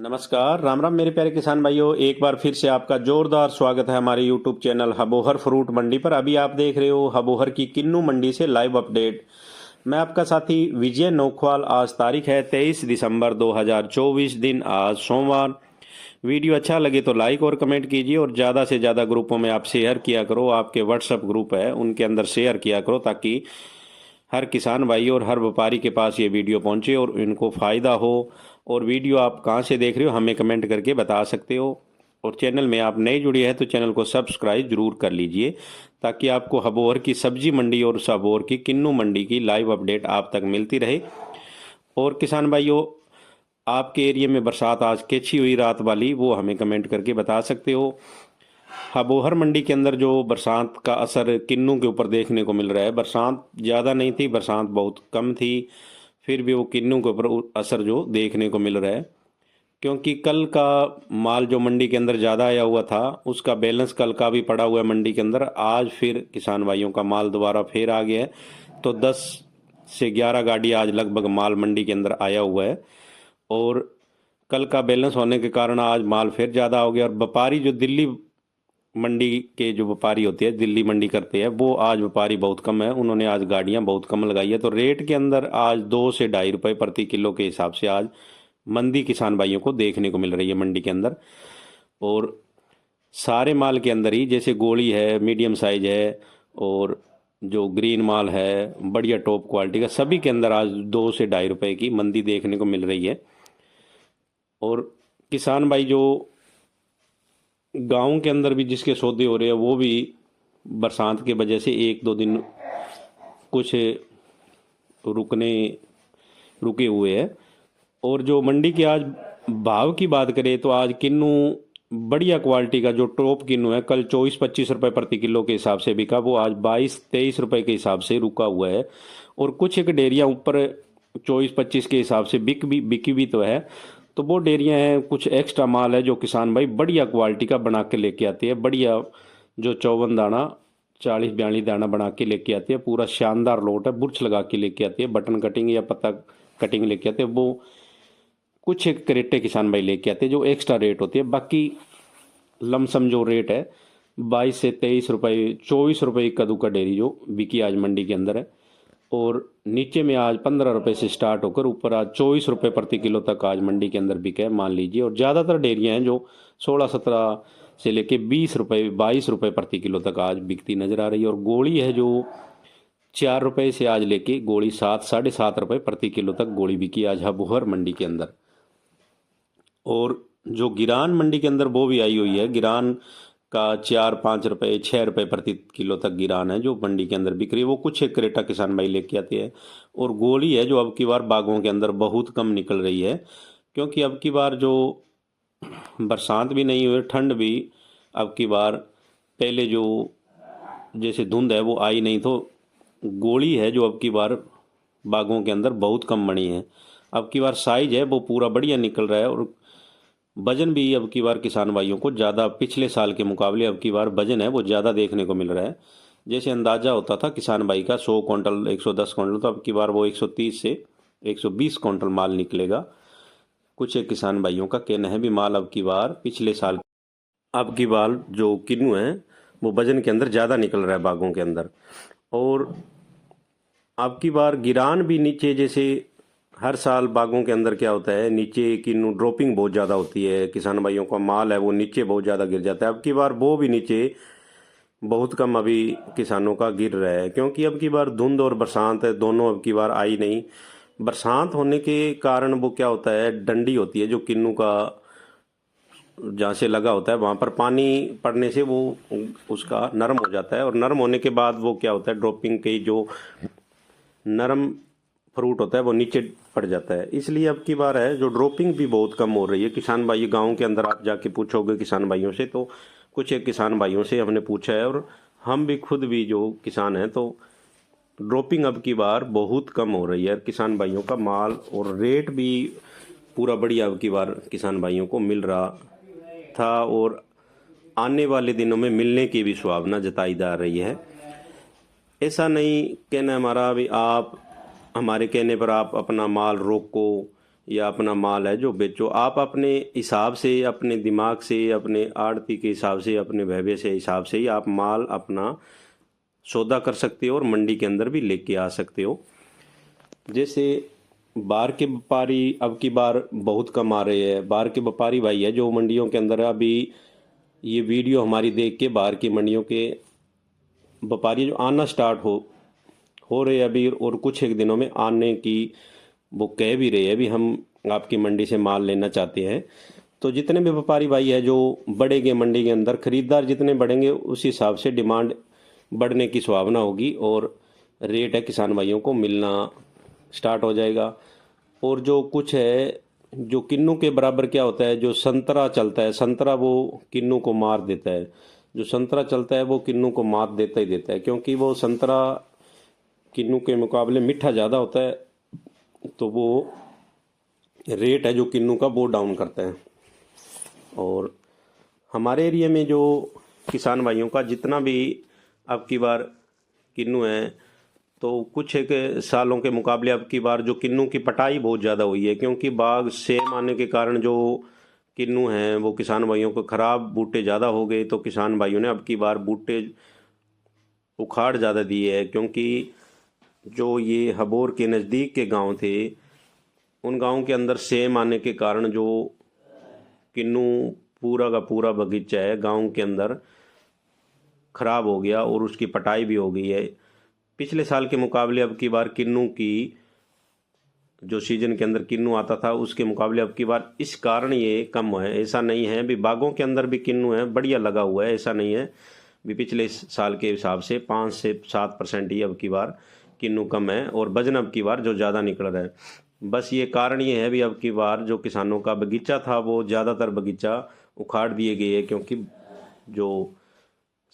नमस्कार, राम राम मेरे प्यारे किसान भाइयों। एक बार फिर से आपका जोरदार स्वागत है हमारे यूट्यूब चैनल हबोहर फ्रूट मंडी पर। अभी आप देख रहे हो हबोहर की किन्नू मंडी से लाइव अपडेट। मैं आपका साथी विजय नौखवाल। आज तारीख है 23 दिसंबर 2024, दिन आज सोमवार। वीडियो अच्छा लगे तो लाइक और कमेंट कीजिए और ज़्यादा से ज़्यादा ग्रुपों में आप शेयर किया करो। आपके व्हाट्सएप ग्रुप है उनके अंदर शेयर किया करो ताकि हर किसान भाई और हर व्यापारी के पास ये वीडियो पहुंचे और इनको फ़ायदा हो। और वीडियो आप कहां से देख रहे हो हमें कमेंट करके बता सकते हो। और चैनल में आप नए जुड़े हैं तो चैनल को सब्सक्राइब जरूर कर लीजिए ताकि आपको हबोहर की सब्जी मंडी और हबोहर की किन्नू मंडी की लाइव अपडेट आप तक मिलती रहे। और किसान भाइयों, आपके एरिया में बरसात आज कैसी हुई रात वाली, वो हमें कमेंट करके बता सकते हो। हबोहर मंडी के अंदर जो बरसात का असर किन्नू के ऊपर देखने को मिल रहा है, बरसात ज़्यादा नहीं थी, बरसात बहुत कम थी, फिर भी वो किन्नू के ऊपर असर जो देखने को मिल रहा है। क्योंकि कल का माल जो मंडी के अंदर ज़्यादा आया हुआ था उसका बैलेंस कल का भी पड़ा हुआ है मंडी के अंदर। आज फिर किसान भाइयों का माल दोबारा फिर आ गया है, तो 10 से 11 गाड़ी आज लगभग माल मंडी के अंदर आया हुआ है। और कल का बैलेंस होने के कारण आज माल फिर ज़्यादा हो गया। और व्यापारी जो दिल्ली मंडी के जो व्यापारी होते हैं, दिल्ली मंडी करते हैं, वो आज व्यापारी बहुत कम है, उन्होंने आज गाड़ियां बहुत कम लगाई है। तो रेट के अंदर आज 2 से 2.5 रुपए प्रति किलो के हिसाब से आज मंदी किसान भाइयों को देखने को मिल रही है मंडी के अंदर। और सारे माल के अंदर ही, जैसे गोली है, मीडियम साइज है, और जो ग्रीन माल है बढ़िया टॉप क्वालिटी का, सभी के अंदर आज 2 से 2.5 रुपए की मंदी देखने को मिल रही है। और किसान भाई जो गांव के अंदर भी जिसके सौदे हो रहे हैं वो भी बरसात की वजह से एक दो दिन कुछ रुकने रुके हुए हैं। और जो मंडी के आज भाव की बात करें तो आज किन्नू बढ़िया क्वालिटी का जो टॉप किन्नू है, कल 24-25 रुपए प्रति किलो के हिसाब से बिका, वो आज 22-23 रुपए के हिसाब से रुका हुआ है। और कुछ एक डेयरियाँ ऊपर 24-25 के हिसाब से बिकी भी तो है। तो वो डेयरियाँ हैं, कुछ एक्स्ट्रा माल है जो किसान भाई बढ़िया क्वालिटी का बना के लेके आते हैं। बढ़िया जो 54 दाना, 40-42 दाना बना के लेके आते हैं, पूरा शानदार लोट है, बुर्च लगा के लेके आते हैं, बटन कटिंग या पत्ता कटिंग लेके आते हैं। वो कुछ एक करेटे किसान भाई लेके आते हैं जो एक्स्ट्रा रेट होती है। बाकी लमसम जो रेट है 22 से 23 रुपए, 24 रुपए कद्दू का डेयरी जो बिकी आज मंडी के अंदर है। और नीचे में आज 15 रुपए से स्टार्ट होकर ऊपर आज 24 रुपए प्रति किलो तक आज मंडी के अंदर बिके, मान लीजिए। और ज़्यादातर डेयरियाँ हैं जो 16-17 से लेके 20 रुपए, 22 रुपए प्रति किलो तक आज बिकती नजर आ रही है। और गोली है जो 4 रुपए से आज लेके गोली 7-7.5 रुपए प्रति किलो तक गोली बिकी आज हबोहर मंडी के अंदर। और जो गिरान मंडी के अंदर वो भी आई हुई है, गिरान का 4-5 रुपए, 6 रुपए प्रति किलो तक गिरान है जो मंडी के अंदर बिक रही है। वो कुछ एक क्रेटा किसान भाई लेके आते हैं। और गोली है जो अब की बार बागों के अंदर बहुत कम निकल रही है, क्योंकि अब की बार जो बरसात भी नहीं हुई, ठंड भी अब की बार पहले जो जैसे धुंध है वो आई नहीं, तो गोली है जो अब की बार बागों के अंदर बहुत कम बनी है। अब की बार साइज है वो पूरा बढ़िया निकल रहा है। और वजन भी अब की बार किसान भाइयों को ज़्यादा, पिछले साल के मुकाबले अब की बार वजन है वो ज़्यादा देखने को मिल रहा है। जैसे अंदाज़ा होता था किसान भाई का 100 क्विंटल, 110 क्विंटल, तो अब की बार वो 130 से 120 क्विंटल माल निकलेगा। कुछ एक किसान भाइयों का कहना है भी माल अब की बार पिछले साल, अब की बार जो किन्नू है वो वजन के अंदर ज़्यादा निकल रहा है बागों के अंदर। और अब की बार गिरान भी नीचे, जैसे हर साल बागों के अंदर क्या होता है, नीचे की ड्रॉपिंग बहुत ज़्यादा होती है, किसान भाइयों का माल है वो नीचे बहुत ज़्यादा गिर जाता है। अब की बार वो भी नीचे बहुत कम अभी किसानों का गिर रहा है, क्योंकि अब की बार धुंध और बरसात है दोनों अब की बार आई नहीं। बरसात होने के कारण वो क्या होता है, डंडी होती है जो किन्नू का जहाँ से लगा होता है वहाँ पर पानी पड़ने से वो उसका नरम हो जाता है। और नरम होने के बाद वो क्या होता है, ड्रॉपिंग के जो नरम फ्रूट होता है वो नीचे पड़ जाता है। इसलिए अब की बार है जो ड्रॉपिंग भी बहुत कम हो रही है। किसान भाई गांव के अंदर आप जाके पूछोगे किसान भाइयों से, तो कुछ एक किसान भाइयों से हमने पूछा है, और हम भी खुद भी जो किसान हैं, तो ड्रॉपिंग अब की बार बहुत कम हो रही है। किसान भाइयों का माल और रेट भी पूरा बढ़िया अब की बार किसान भाइयों को मिल रहा था, और आने वाले दिनों में मिलने की भी संभावना जताई जा रही है। ऐसा नहीं कहना हमारा भी आप हमारे कहने पर आप अपना माल रोको या अपना माल है जो बेचो। आप अपने हिसाब से, अपने दिमाग से, अपने आड़ती के हिसाब से, अपने भव्य से हिसाब से ही आप माल अपना सौदा कर सकते हो और मंडी के अंदर भी लेके आ सकते हो। जैसे बाहर के व्यापारी अब की बार बहुत कम आ रहे हैं। बाहर के व्यापारी भाई है जो मंडियों के अंदर, अभी ये वीडियो हमारी देख के बाहर की मंडियों के व्यापारी जो आना स्टार्ट हो रहे हैं अभी, और कुछ एक दिनों में आने की वो कह भी रहे हैं अभी हम आपकी मंडी से माल लेना चाहते हैं। तो जितने भी व्यापारी भाई है जो बढ़ेंगे मंडी के अंदर, खरीदार जितने बढ़ेंगे उस हिसाब से डिमांड बढ़ने की संभावना होगी और रेट है किसान भाइयों को मिलना स्टार्ट हो जाएगा। और जो कुछ है, जो किन्नू के बराबर क्या होता है, जो संतरा चलता है, संतरा वो किन्नू को मार देता है। जो संतरा चलता है वो किन्नू को मात देता ही देता है, क्योंकि वो संतरा किन्नू के मुकाबले मीठा ज़्यादा होता है, तो वो रेट है जो किन्नू का वो डाउन करता है। और हमारे एरिया में जो किसान भाइयों का जितना भी अब की बार किन्नू है, तो कुछ एक सालों के मुकाबले अब की बार जो किन्नू की पटाई बहुत ज़्यादा हुई है, क्योंकि बाग सेम आने के कारण जो किन्नू हैं वो किसान भाइयों को ख़राब बूटे ज़्यादा हो गए, तो किसान भाइयों ने अब की बार बूटे उखाड़ ज़्यादा दिए है। क्योंकि जो ये हबोर के नज़दीक के गांव थे, उन गांव के अंदर सेम आने के कारण जो किन्नू पूरा का पूरा बगीचा है गांव के अंदर खराब हो गया और उसकी पटाई भी हो गई है। पिछले साल के मुकाबले अब की बार किन्नू की जो सीजन के अंदर किन्नू आता था उसके मुकाबले अब की बार इस कारण ये कम है। ऐसा नहीं है भी बागों के अंदर भी किन्नू है बढ़िया लगा हुआ है, ऐसा नहीं है भी। पिछले साल के हिसाब से 5 से 7% ही अब की बार किन्नू कम है और वजन अब की बार जो ज़्यादा निकल रहा है। बस ये कारण ये है भी अब की बार जो किसानों का बगीचा था वो ज़्यादातर बगीचा उखाड़ दिए गए हैं, क्योंकि जो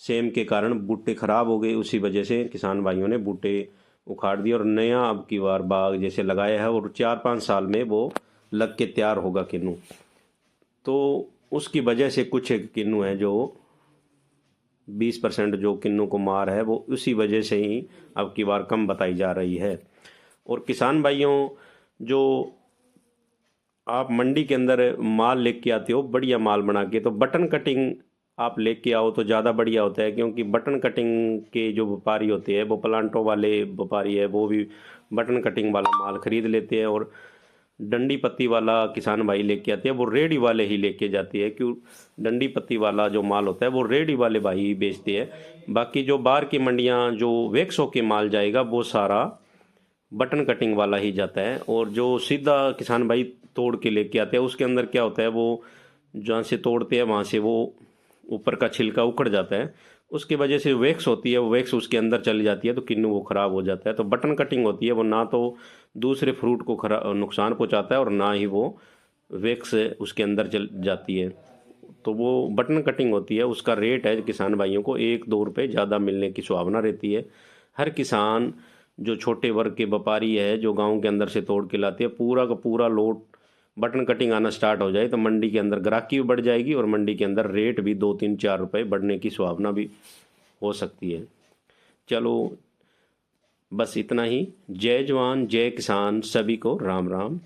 सेम के कारण बूटे खराब हो गए, उसी वजह से किसान भाइयों ने बूटे उखाड़ दिए और नया अब की बार बाग जैसे लगाया है और 4-5 साल में वो लग के तैयार होगा किन्नू। तो उसकी वजह से कुछ एक किन्नू है जो 20% जो किन्नू को मार है वो उसी वजह से ही अब की बार कम बताई जा रही है। और किसान भाइयों, जो आप मंडी के अंदर माल लेके आते हो बढ़िया माल बना के, तो बटन कटिंग आप लेके आओ तो ज़्यादा बढ़िया होता है। क्योंकि बटन कटिंग के जो व्यापारी होते हैं वो प्लांटों वाले व्यापारी है, वो भी बटन कटिंग वाला माल खरीद लेते हैं और डंडी पत्ती वाला किसान भाई लेके आते हैं वो रेडी वाले ही लेके जाते हैं। क्यों, डंडी पत्ती वाला जो माल होता है वो रेडी वाले भाई ही बेचते हैं। बाकी जो बाहर की मंडियाँ जो वैक्स होके माल जाएगा वो सारा बटन कटिंग वाला ही जाता है। और जो सीधा किसान भाई तोड़ के लेके आते हैं उसके अंदर क्या होता है, वो जहाँ से तोड़ते हैं वहाँ से वो ऊपर का छिलका उखड़ जाता है, उसकी वजह से वैक्स होती है वो वैक्स उसके अंदर चली जाती है, तो किन्नू वो ख़राब हो जाता है। तो बटन कटिंग होती है वो ना तो दूसरे फ्रूट को नुकसान पहुंचाता है और ना ही वो वैक्स उसके अंदर चल जाती है। तो वो बटन कटिंग होती है, उसका रेट है किसान भाइयों को 1-2 रुपये ज़्यादा मिलने की संभावना रहती है। हर किसान जो छोटे वर्ग के व्यापारी है जो गाँव के अंदर से तोड़ के लाते हैं, पूरा का पूरा लोट बटन कटिंग आना स्टार्ट हो जाए तो मंडी के अंदर ग्राहकी भी बढ़ जाएगी और मंडी के अंदर रेट भी 2-3-4 रुपये बढ़ने की संभावना भी हो सकती है। चलो बस इतना ही। जय जवान जय किसान, सभी को राम राम।